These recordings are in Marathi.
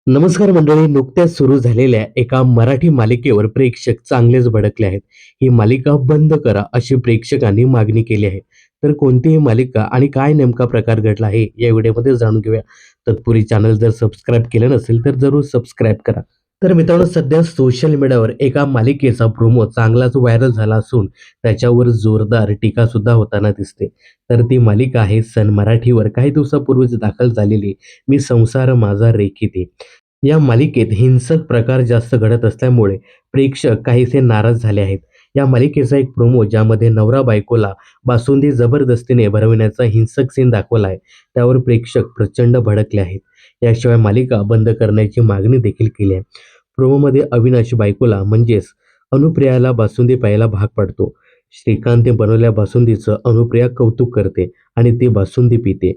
नमस्कार मंडळी, नुकत्याच सुरू झालेल्या एका मराठी मालिकेवर प्रेक्षक चांगलेच भडकले आहेत. ही मालिका बंद करा अशी प्रेक्षकांनी मागणी केली आहे. तर कोणती ही मालिका आणि काय नेमका प्रकार घडला आहे या व्हिडिओमध्ये जाणून घेऊया. तत्पूर्वी चॅनल जर सबस्क्राईब केलं नसेल तर जरूर सबस्क्राईब करा. तर मित्रांनो, सध्या सोशल मीडियावर एका मालिकेचा प्रोमो चांगलाच व्हायरल झाला असून त्याच्यावर जोरदार टीका सुद्धा होताना दिसते. तर ती मालिका आहे सन मराठीवर काही दिवसापूर्वीच दाखल झालेली मी संसार माझा रेखिते. या मालिकेत हिंसक प्रकार जास्त घडत असल्यामुळे प्रेक्षक काहीसे नाराज झाले आहेत. या मालिकेचा एक प्रोमो ज्यामध्ये नवरा बायकोला बासुंदी जबरदस्तीने भरविण्याचा हिंसक सीन दाखवला आहे. त्यावर प्रेक्षक प्रचंड भडकले आहेत. याशिवाय मालिका बंद करण्याची मागणी देखील केली आहे. प्रोमोमध्ये अविनाश बायकोला म्हणजेच अनुप्रियाला बासुंदी प्यायला भाग पाडतो. श्रीकांतने बनवलेल्या बासुंदीचं अनुप्रिया कौतुक करते आणि ती बासुंदी पिते.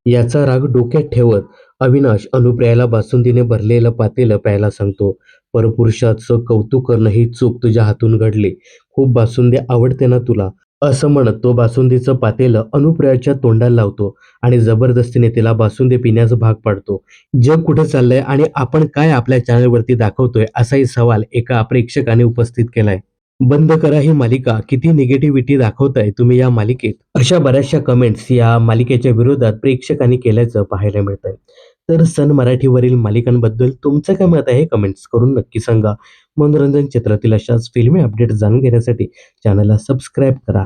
याचा राग डोक्यात ठेवत अविनाश अनुप्रियाला बासुंदीने भरलेलं पातेलं प्यायला सांगतो. परपुरुषाचं कौतुक करणं ही चूक तुझ्या हातून घडली. खूप बासुंदी आवडते ना तुला, असं म्हणत तो बासुंदीचं पातेलं अनुप्रियाच्या तोंडाला लावतो आणि जबरदस्तीने तिला बासुंदी पिण्यास भाग पाडतो. जग कुठे चाललंय आणि आपण काय आपल्या चॅनलवरती दाखवतोय, असाही सवाल एका प्रेक्षकाने उपस्थित केलाय. बंद करा ही मालिका किती निगेटिव्हिटी दाखवताय तुम्ही या मालिकेत, अशा बऱ्याचशा कमेंट्स या मालिकेच्या विरोधात प्रेक्षकांनी केल्याचं पाहायला मिळतंय. तर सन मराठीवरील मालिकांबद्दल तुमचं काय मत आहे कमेंट्स करून नक्की सांगा. मनोरंजन क्षेत्रातील अशाच फिल्मी अपडेट जाणून घेण्यासाठी चॅनलला सबस्क्राईब करा.